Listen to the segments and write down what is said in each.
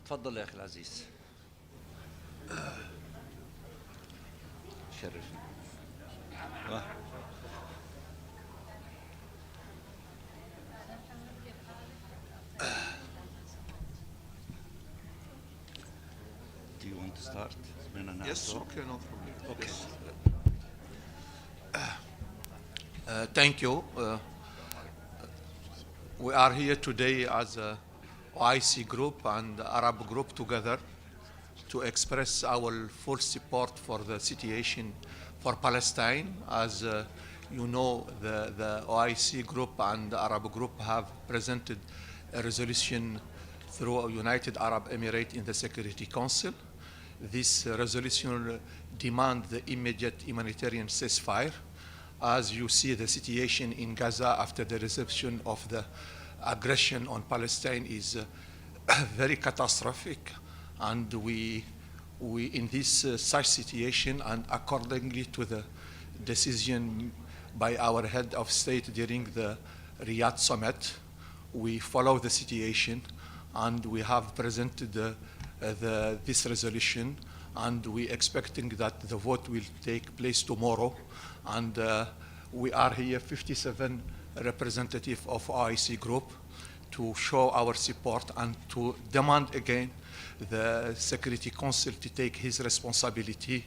تفضل يا أخي العزيز. شرف. Do you want to start? Yes, okay, no problem. Okay. Yes. Thank you. We are here today as a OIC group and Arab group together to express our full support for the situation for Palestine. As you know, the OIC group and the Arab group have presented a resolution through United Arab Emirates in the Security Council. This resolution demands the immediate humanitarian ceasefire. As you see, the situation in Gaza after the reception of the aggression on Palestine is very catastrophic, and we in this such situation, and accordingly to the decision by our head of state during the Riyadh summit, we follow the situation, and we have presented this resolution, and we expecting that the vote will take place tomorrow. And we are here 57 representatives of OIC group to show our support and to demand again the Security Council to take his responsibility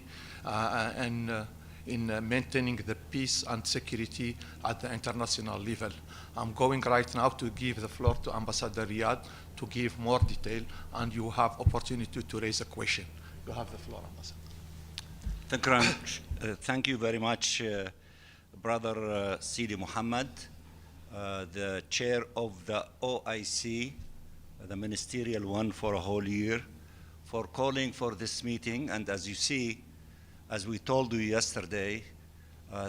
in maintaining the peace and security at the international level. I'm going right now to give the floor to Ambassador Riyad to give more detail, and you have opportunity to raise a question. You have the floor, Ambassador. Thank you very much. Thank you very much, Brother Sidi Muhammad, the chair of the OIC, the ministerial one for a whole year, for calling for this meeting. And as you see, as we told you yesterday,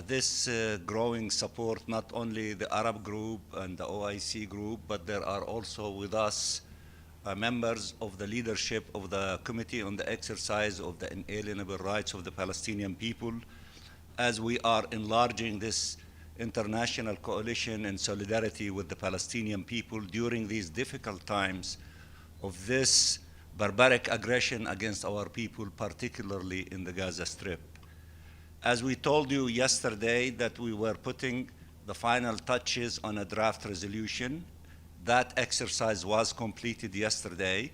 this growing support, not only the Arab group and the OIC group, but there are also with us members of the leadership of the Committee on the Exercise of the Inalienable Rights of the Palestinian People, as we are enlarging this international coalition in solidarity with the Palestinian people during these difficult times of this barbaric aggression against our people, particularly in the Gaza Strip. As we told you yesterday that we were putting the final touches on a draft resolution, that exercise was completed yesterday,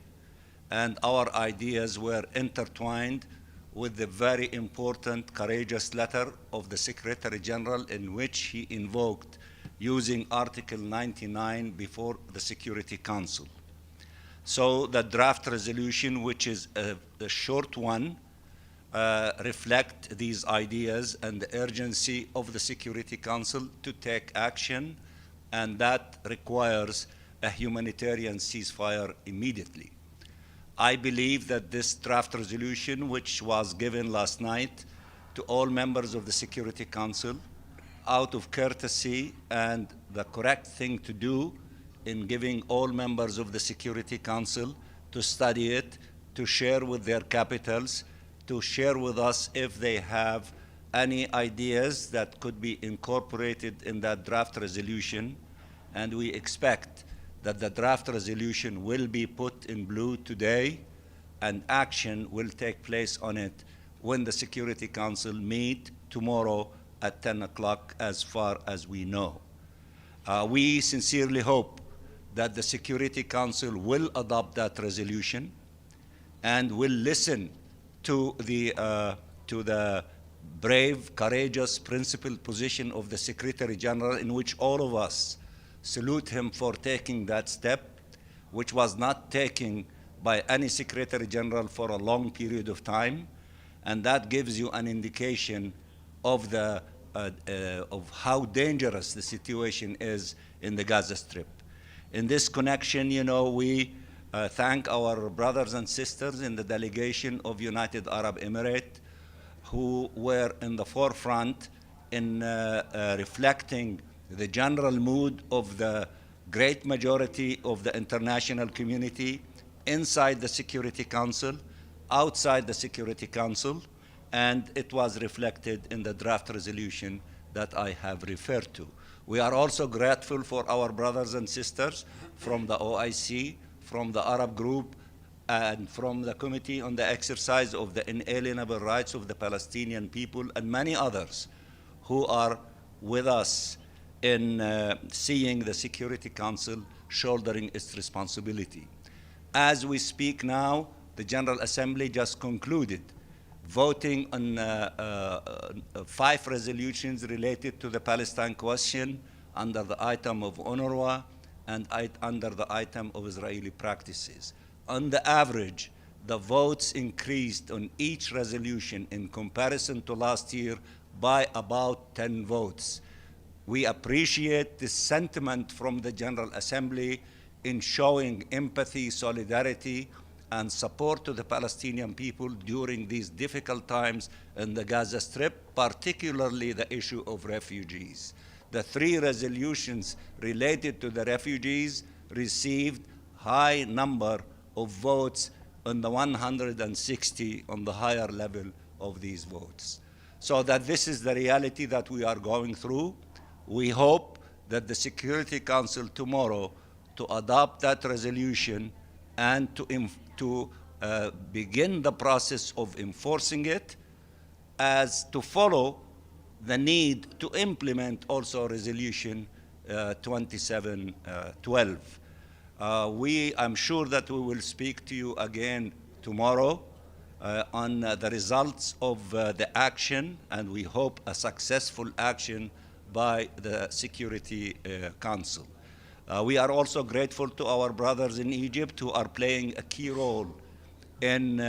and our ideas were intertwined with the very important, courageous letter of the Secretary General in which he invoked using Article 99 before the Security Council. So the draft resolution, which is a short one, reflect these ideas and the urgency of the Security Council to take action, and that requires a humanitarian ceasefire immediately. I believe that this draft resolution, which was given last night to all members of the Security Council, out of courtesy and the correct thing to do in giving all members of the Security Council to study it, to share with their capitals, to share with us if they have any ideas that could be incorporated in that draft resolution. And we expect that the draft resolution will be put in blue today, and action will take place on it when the Security Council meet tomorrow at 10 o'clock, as far as we know. We sincerely hope that the Security Council will adopt that resolution and will listen to the brave, courageous, principled position of the Secretary General, in which all of us salute him for taking that step, which was not taken by any Secretary General for a long period of time. And that gives you an indication of how dangerous the situation is in the Gaza Strip. In this connection, you know, we thank our brothers and sisters in the delegation of United Arab Emirates who were in the forefront in reflecting the general mood of the great majority of the international community inside the Security Council, outside the Security Council, and it was reflected in the draft resolution that I have referred to. We are also grateful for our brothers and sisters from the OIC, from the Arab group, and from the Committee on the Exercise of the Inalienable Rights of the Palestinian People, and many others who are with us in seeing the Security Council shouldering its responsibility. As we speak now, the General Assembly just concluded voting on 5 resolutions related to the Palestine question under the item of UNRWA and under the item of Israeli practices. On the average, the votes increased on each resolution in comparison to last year by about 10 votes. We appreciate the sentiment from the General Assembly in showing empathy, solidarity, and support to the Palestinian people during these difficult times in the Gaza Strip, particularly the issue of refugees. The 3 resolutions related to the refugees received high number of votes on the 160 on the higher level of these votes. So that this is the reality that we are going through. We hope that the Security Council tomorrow to adopt that resolution and to begin the process of enforcing it, as to follow the need to implement also Resolution 2712. I'm sure that we will speak to you again tomorrow on the results of the action, and we hope a successful action by the Security Council. We are also grateful to our brothers in Egypt who are playing a key role in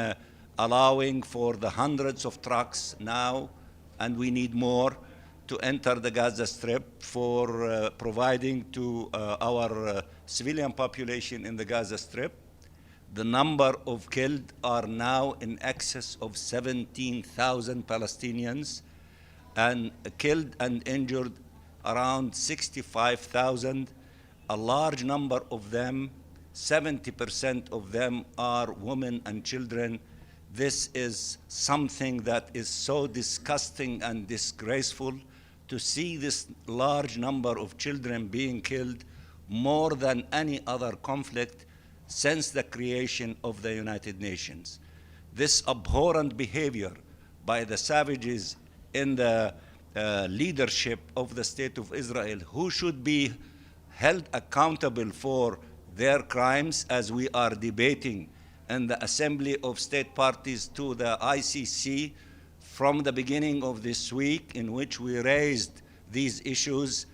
allowing for the hundreds of trucks now, and we need more, to enter the Gaza Strip for providing to our civilian population in the Gaza Strip. The number of killed are now in excess of 17,000 Palestinians, and killed and injured around 65,000. A large number of them, 70% of them, are women and children. This is something that is so disgusting and disgraceful, to see this large number of children being killed, more than any other conflict since the creation of the United Nations. This abhorrent behavior by the savages in the leadership of the State of Israel, who should be held accountable for their crimes, as we are debating in the Assembly of State Parties to the ICC from the beginning of this week, in which we raised these issues,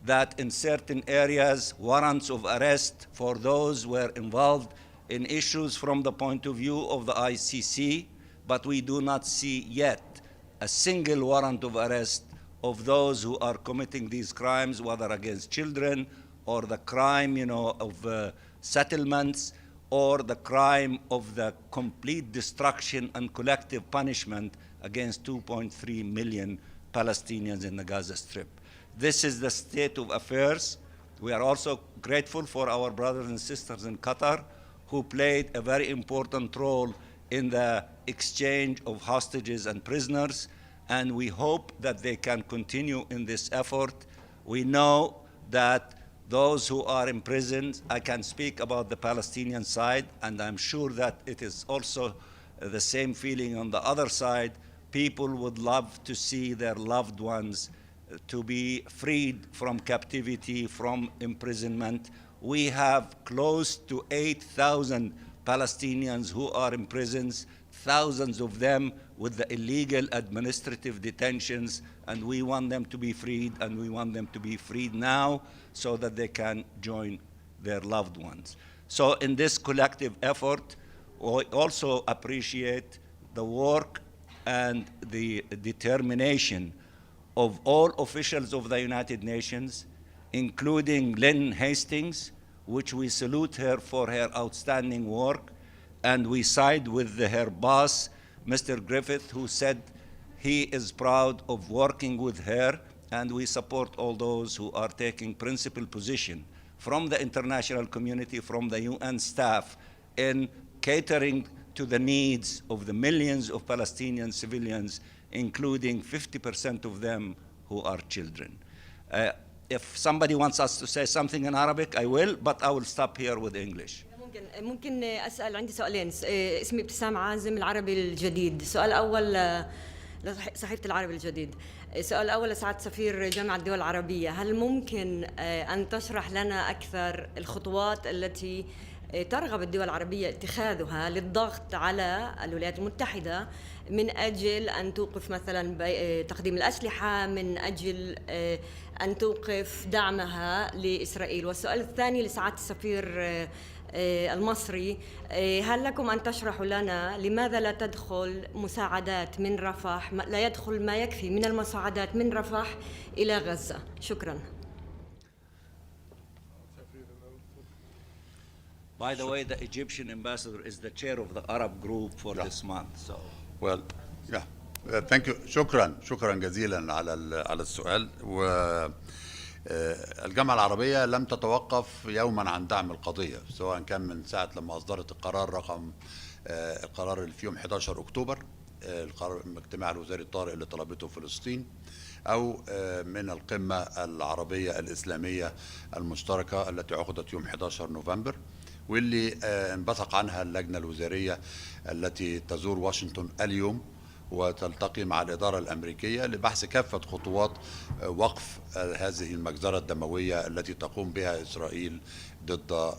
that in certain areas, warrants of arrest for those who were involved in issues from the point of view of the ICC, but we do not see yet a single warrant of arrest of those who are committing these crimes, whether against children, or the crime, of settlements, or the crime of the complete destruction and collective punishment against 2.3 million Palestinians in the Gaza Strip. This is the state of affairs. We are also grateful for our brothers and sisters in Qatar, who played a very important role in the exchange of hostages and prisoners, and we hope that they can continue in this effort. We know that those who are in prison, I can speak about the Palestinian side, and I'm sure that it is also the same feeling on the other side. People would love to see their loved ones to be freed from captivity, from imprisonment. We have close to 8,000 Palestinians who are in prisons, thousands of them with the illegal administrative detentions, and we want them to be freed, and we want them to be freed now so that they can join their loved ones. So in this collective effort, we also appreciate the work and the determination of all officials of the United Nations, including Lynn Hastings, which we salute her for her outstanding work, and we side with her boss, Mr. Griffith, who said he is proud of working with her, and we support all those who are taking principal position from the international community, from the UN staff, in catering to the needs of the millions of Palestinian civilians, including 50% of them who are children. If somebody wants us to say something in Arabic, I will, but I will stop here with English. ممكن أسأل؟ عندي سؤالين. اسمي ابتسام عازم، العربي الجديد. سؤال أول لصحيفة العربي الجديد. السؤال الأول لسعادة سفير جامعة الدول العربية، هل ممكن أن تشرح لنا أكثر الخطوات التي ترغب الدول العربية اتخاذها للضغط على الولايات المتحدة من أجل أن توقف مثلا تقديم الأسلحة، من أجل أن توقف دعمها لإسرائيل؟ والسؤال الثاني لسعادة السفير المصري، هل لكم أن تشرحوا لنا لماذا لا تدخل مساعدات من رفح، لا يدخل ما يكفي من المساعدات من رفح إلى غزة؟ شكرا. By the way, the Egyptian ambassador is the chair of the Arab Group for this month. So, well, yeah, thank you. شكرا جزيلا على السؤال. والجامعة العربية لم تتوقف يوما عن دعم القضية، سواء كان من ساعة لما أصدرت القرار اللي في يوم 11 أكتوبر، القرار الاجتماع الوزاري الطارئ اللي طلبته فلسطين، أو من القمة العربية الإسلامية المشتركة التي عقدت يوم 11 نوفمبر، واللي انبثق عنها اللجنة الوزارية التي تزور واشنطن اليوم وتلتقي مع الإدارة الأمريكية لبحث كافة خطوات وقف هذه المجزرة الدموية التي تقوم بها إسرائيل ضد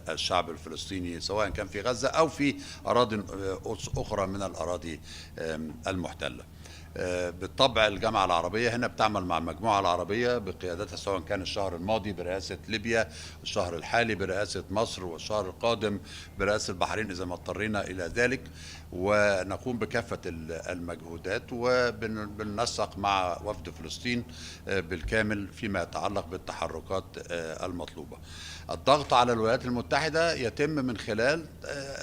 الشعب الفلسطيني، سواء كان في غزة أو في أراضي أخرى من الأراضي المحتلة. بالطبع الجامعة العربية هنا بتعمل مع المجموعة العربية بقيادتها، سواء كان الشهر الماضي برئاسة ليبيا، الشهر الحالي برئاسة مصر، والشهر القادم برئاسة البحرين إذا ما اضطرينا إلى ذلك، ونقوم بكافة المجهودات وبننسق مع وفد فلسطين بالكامل فيما يتعلق بالتحركات المطلوبة. الضغط على الولايات المتحدة يتم من خلال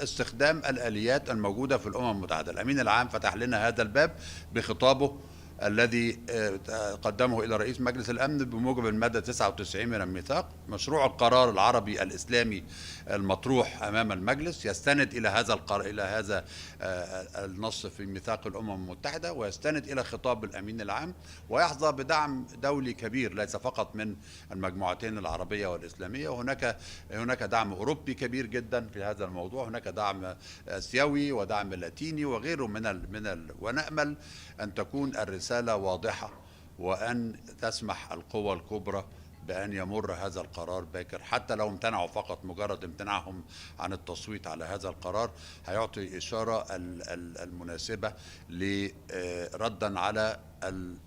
استخدام الآليات الموجودة في الأمم المتحدة. الأمين العام فتح لنا هذا الباب بخطابه الذي قدمه إلى رئيس مجلس الأمن بموجب المادة 99 من الميثاق. مشروع القرار العربي الإسلامي المطروح أمام المجلس يستند إلى هذا النص في ميثاق الأمم المتحدة، ويستند إلى خطاب الأمين العام، ويحظى بدعم دولي كبير ليس فقط من المجموعتين العربية والإسلامية، وهناك دعم أوروبي كبير جدا في هذا الموضوع، هناك دعم آسيوي ودعم لاتيني وغيره ونأمل أن تكون الرسالة واضحة، وأن تسمح القوى الكبرى بأن يمر هذا القرار باكر، حتى لو امتنعوا فقط. مجرد امتناعهم عن التصويت على هذا القرار هيعطي إشارة المناسبة ردا على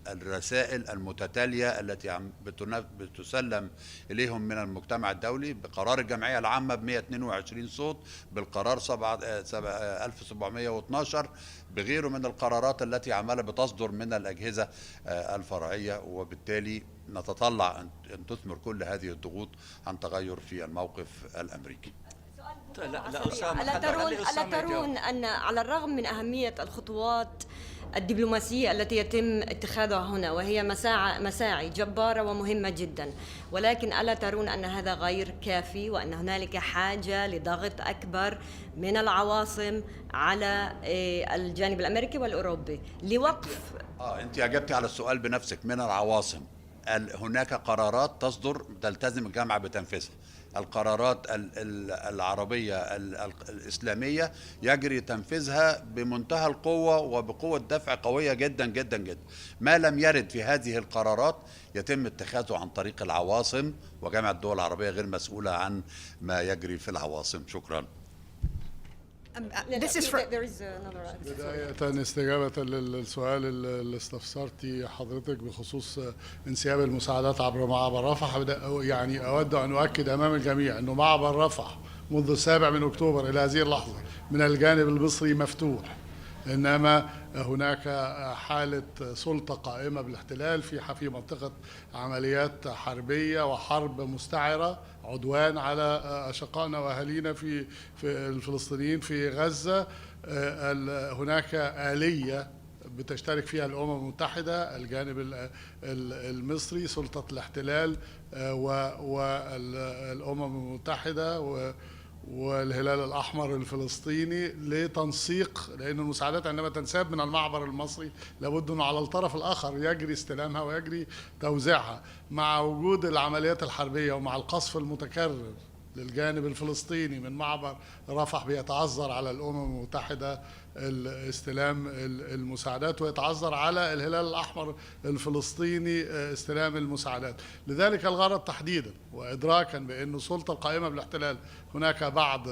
الرسائل المتتالية التي بتسلم إليهم من المجتمع الدولي بقرار الجمعية العامة ب 122 صوت، بالقرار 1712، بغيره من القرارات التي عمالة بتصدر من الأجهزة الفرعية. وبالتالي نتطلع أن تثمر كل هذه الضغوط عن تغير في الموقف الأمريكي. ألا ترون أن على الرغم من أهمية الخطوات الدبلوماسية التي يتم اتخاذها هنا، وهي مساعي جبارة ومهمة جدا، ولكن ألا ترون أن هذا غير كافي، وأن هنالك حاجة لضغط أكبر من العواصم على الجانب الأمريكي والأوروبي لوقف؟ أنت أجبتي على السؤال بنفسك. من العواصم هناك قرارات تصدر تلتزم الجامعة بتنفيذها. القرارات العربية الإسلامية يجري تنفيذها بمنتهى القوة وبقوة دفع قوية جدا جدا جدا. ما لم يرد في هذه القرارات يتم اتخاذه عن طريق العواصم، وجامعة الدول العربية غير مسؤولة عن ما يجري في العواصم. شكرا. بداية استجابة للسؤال اللي استفسرتي حضرتك بخصوص انسياب المساعدات عبر معبر رفح، يعني أود أن أؤكد أمام الجميع أنه معبر رفح منذ 7 أكتوبر إلى هذه اللحظة من الجانب المصري مفتوح، إنما هناك حالة سلطة قائمة بالاحتلال في منطقة عمليات حربية وحرب مستعرة، عدوان على أشقائنا وأهالينا في الفلسطينيين في غزة. هناك آلية بتشترك فيها الأمم المتحدة، الجانب المصري، سلطة الاحتلال والأمم المتحدة والهلال الأحمر الفلسطيني لتنسيق، لأن المساعدات عندما تنساب من المعبر المصري لابد أنه على الطرف الآخر يجري استلامها ويجري توزيعها. مع وجود العمليات الحربية ومع القصف المتكرر للجانب الفلسطيني من معبر رفح بيتعذر على الأمم المتحدة استلام المساعدات، ويتعذر على الهلال الأحمر الفلسطيني استلام المساعدات. لذلك الغرض تحديدا وإدراكا بأن السلطة القائمة بالاحتلال هناك بعض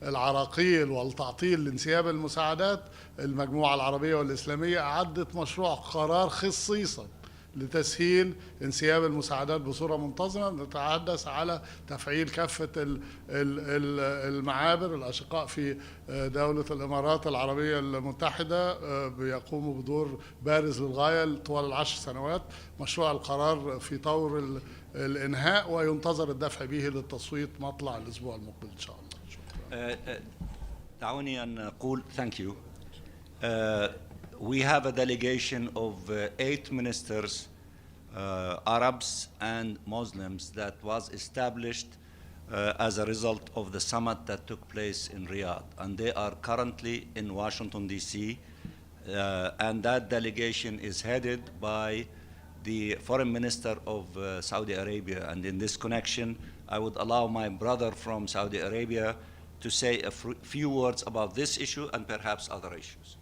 العراقيل والتعطيل لانسياب المساعدات، المجموعة العربية والإسلامية أعدت مشروع قرار خصيصا لتسهيل انسياب المساعدات بصورة منتظمة. نتحدث على تفعيل كافة المعابر. الأشقاء في دولة الإمارات العربية المتحدة بيقوموا بدور بارز للغاية طوال ال10 سنوات. مشروع القرار في طور الإنهاء وينتظر الدفع به للتصويت مطلع الأسبوع المقبل إن شاء الله. شكرا. دعوني أن أقول thank you. We have a delegation of 8 ministers, Arabs and Muslims, that was established as a result of the summit that took place in Riyadh. And they are currently in Washington, D.C. And that delegation is headed by the Foreign Minister of Saudi Arabia. And in this connection, I would allow my brother from Saudi Arabia to say a few words about this issue and perhaps other issues.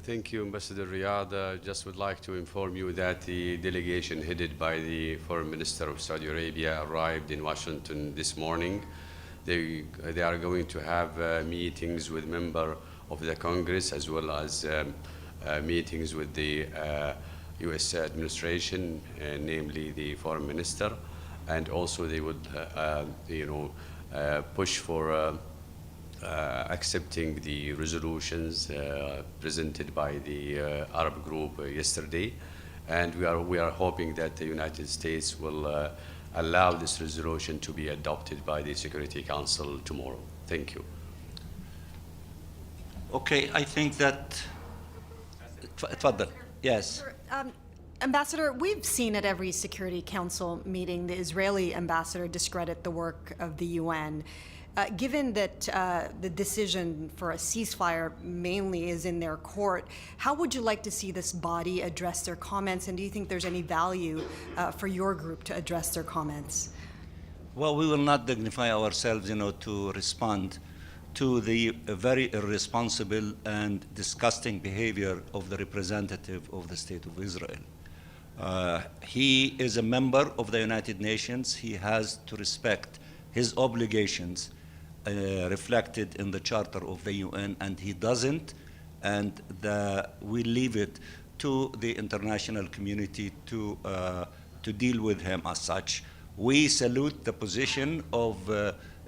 Thank you, Ambassador Riyad. Just would like to inform you that the delegation headed by the Foreign Minister of Saudi Arabia arrived in Washington this morning. They are going to have meetings with members of the Congress as well as meetings with the U.S. administration, namely the Foreign Minister, and also they would, push for accepting the resolutions presented by the Arab Group yesterday, and we are hoping that the United States will allow this resolution to be adopted by the Security Council tomorrow. Thank you. Okay, I think that. تفضل. Yes. Ambassador, we've seen at every Security Council meeting the Israeli ambassador discredit the work of the UN. Given that the decision for a ceasefire mainly is in their court, how would you like to see this body address their comments, and do you think there's any value for your group to address their comments? Well, we will not dignify ourselves, to respond to the very irresponsible and disgusting behavior of the representative of the State of Israel. He is a member of the United Nations. He has to respect his obligations reflected in the Charter of the UN, and he doesn't, and we leave it to the international community to deal with him as such. We salute the position of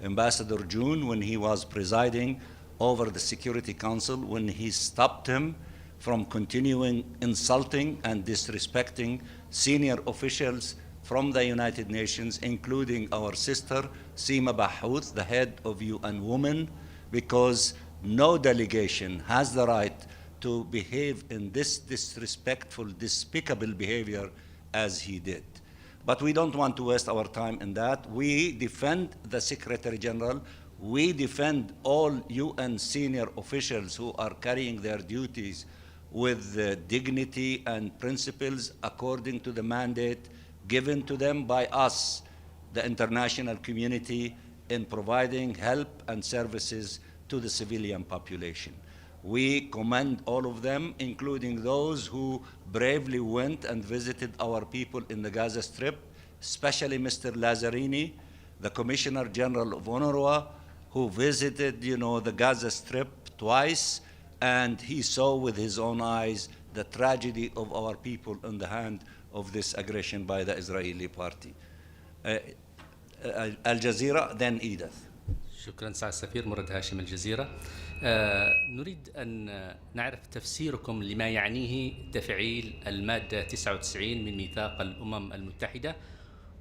Ambassador June when he was presiding over the Security Council, when he stopped him from continuing insulting and disrespecting senior officials from the United Nations, including our sister Sima Bahouth, the head of UN Women, because no delegation has the right to behave in this disrespectful, despicable behavior as he did. But we don't want to waste our time in that. We defend the Secretary General. We defend all UN senior officials who are carrying their duties with dignity and principles according to the mandate given to them by us, the international community, in providing help and services to the civilian population. We commend all of them, including those who bravely went and visited our people in the Gaza Strip, especially Mr. Lazzarini, the Commissioner General of UNRWA, who visited, the Gaza Strip twice, and he saw with his own eyes the tragedy of our people in the hand of this aggression by the Israeli party. Al Jazeera, then Edith. شكرا سعادة السفير. مرد هاشم الجزيرة. نريد أن نعرف تفسيركم لما يعنيه تفعيل المادة 99 من ميثاق الأمم المتحدة،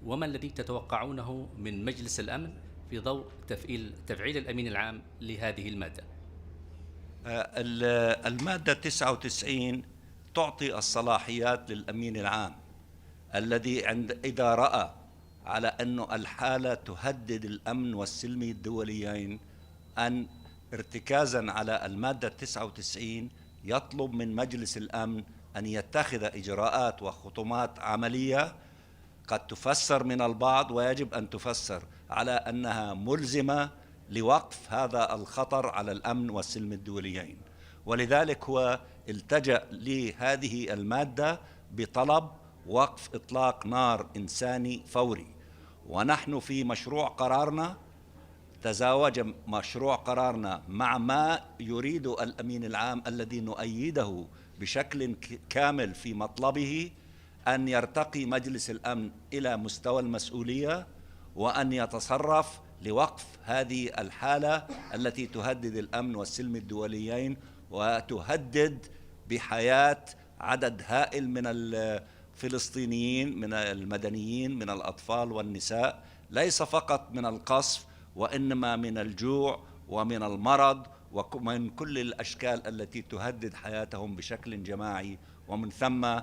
وما الذي تتوقعونه من مجلس الأمن في ضوء تفعيل الأمين العام لهذه المادة. المادة 99 تعطي الصلاحيات للأمين العام الذي إذا رأى على أن الحالة تهدد الأمن والسلم الدوليين، أن ارتكازا على المادة 99 يطلب من مجلس الأمن أن يتخذ إجراءات وخطوات عملية قد تفسر من البعض ويجب أن تفسر على أنها ملزمة لوقف هذا الخطر على الأمن والسلم الدوليين، ولذلك هو التجأ لهذه المادة بطلب وقف إطلاق نار إنساني فوري. ونحن في مشروع قرارنا تزاوج مشروع قرارنا مع ما يريد الأمين العام الذي نؤيده بشكل كامل في مطلبه أن يرتقي مجلس الأمن إلى مستوى المسؤولية وأن يتصرف لوقف هذه الحالة التي تهدد الأمن والسلم الدوليين وتهدد بحياة عدد هائل من الفلسطينيين، من المدنيين، من الأطفال والنساء، ليس فقط من القصف وإنما من الجوع ومن المرض ومن كل الأشكال التي تهدد حياتهم بشكل جماعي، ومن ثم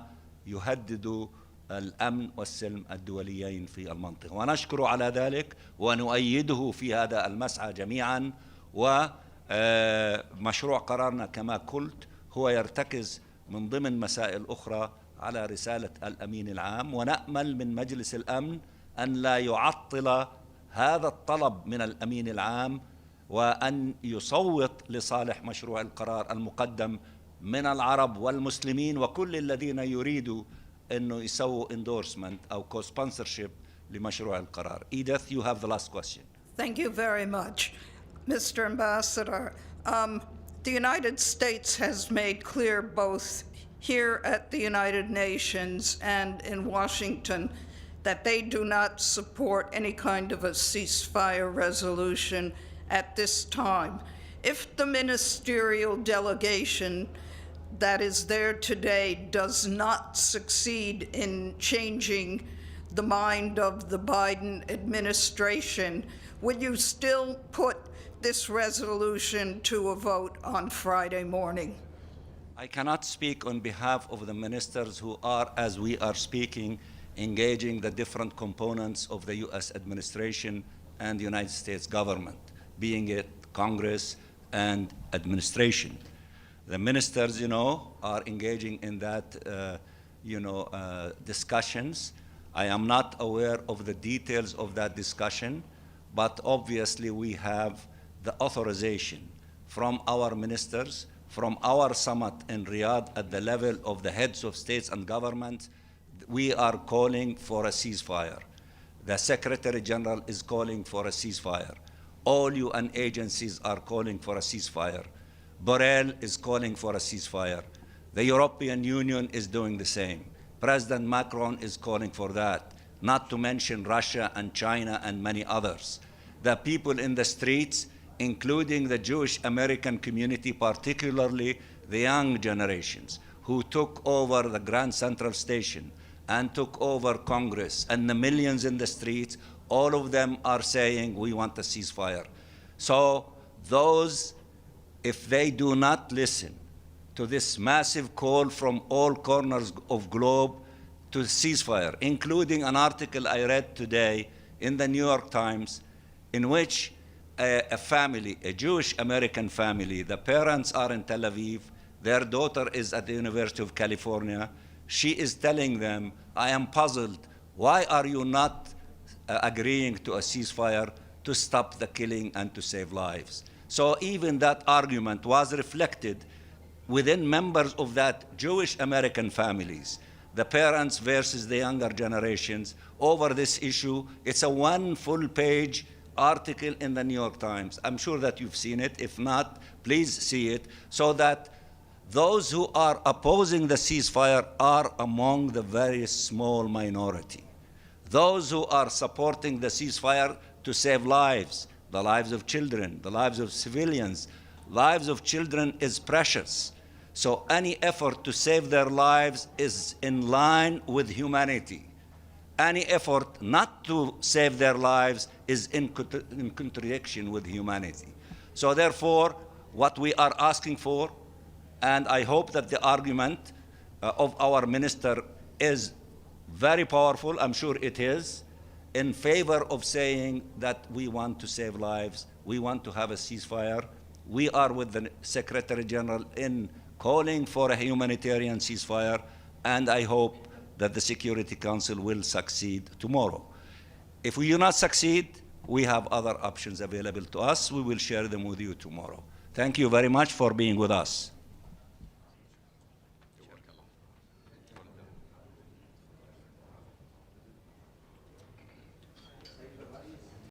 يهدد الأمن والسلم الدوليين في المنطقة. ونشكر على ذلك ونؤيده في هذا المسعى جميعا. ومشروع قرارنا كما قلت هو يرتكز من ضمن مسائل أخرى على رسالة الأمين العام، ونأمل من مجلس الأمن أن لا يعطل هذا الطلب من الأمين العام وأن يصوت لصالح مشروع القرار المقدم من العرب والمسلمين وكل الذين يريدوا أنه يسووا endorsement أو co-sponsorship لمشروع القرار. Edith, you have the last question. Thank you very much. Mr. Ambassador, the United States has made clear both here at the United Nations and in Washington that they do not support any kind of a ceasefire resolution at this time. If the ministerial delegation that is there today does not succeed in changing the mind of the Biden administration, will you still put this resolution to a vote on Friday morning? I cannot speak on behalf of the ministers who are, as we are speaking, engaging the different components of the US administration and the United States government, being it Congress and administration. The ministers, are engaging in that, discussions. I am not aware of the details of that discussion, but obviously we have the authorization from our ministers, from our summit in Riyadh at the level of the heads of states and governments. We are calling for a ceasefire. The Secretary General is calling for a ceasefire. All UN agencies are calling for a ceasefire. Borrell is calling for a ceasefire. The European Union is doing the same. President Macron is calling for that, not to mention Russia and China and many others. The people in the streets, including the Jewish American community, particularly the young generations, who took over the Grand Central Station and took over Congress, and the millions in the streets, all of them are saying we want a ceasefire. So those, if they do not listen to this massive call from all corners of globe to ceasefire, including an article I read today in the New York Times in which a family, a Jewish American family, the parents are in Tel Aviv, their daughter is at the University of California. She is telling them, I am puzzled, why are you not agreeing to a ceasefire to stop the killing and to save lives? So even that argument was reflected within members of that Jewish American families, the parents versus the younger generations, over this issue. It's a one full page article in the New York Times. I'm sure that you've seen it. If not, please see it, so that those who are opposing the ceasefire are among the very small minority. Those who are supporting the ceasefire to save lives, the lives of children, the lives of civilians, lives of children is precious. So any effort to save their lives is in line with humanity. Any effort not to save their lives is in contradiction with humanity. So therefore, what we are asking for, and I hope that the argument of our minister is very powerful, I'm sure it is, in favor of saying that we want to save lives, we want to have a ceasefire. We are with the Secretary General in calling for a humanitarian ceasefire, and I hope that the Security Council will succeed tomorrow. If we do not succeed, we have other options available to us. We will share them with you tomorrow. Thank you very much for being with us.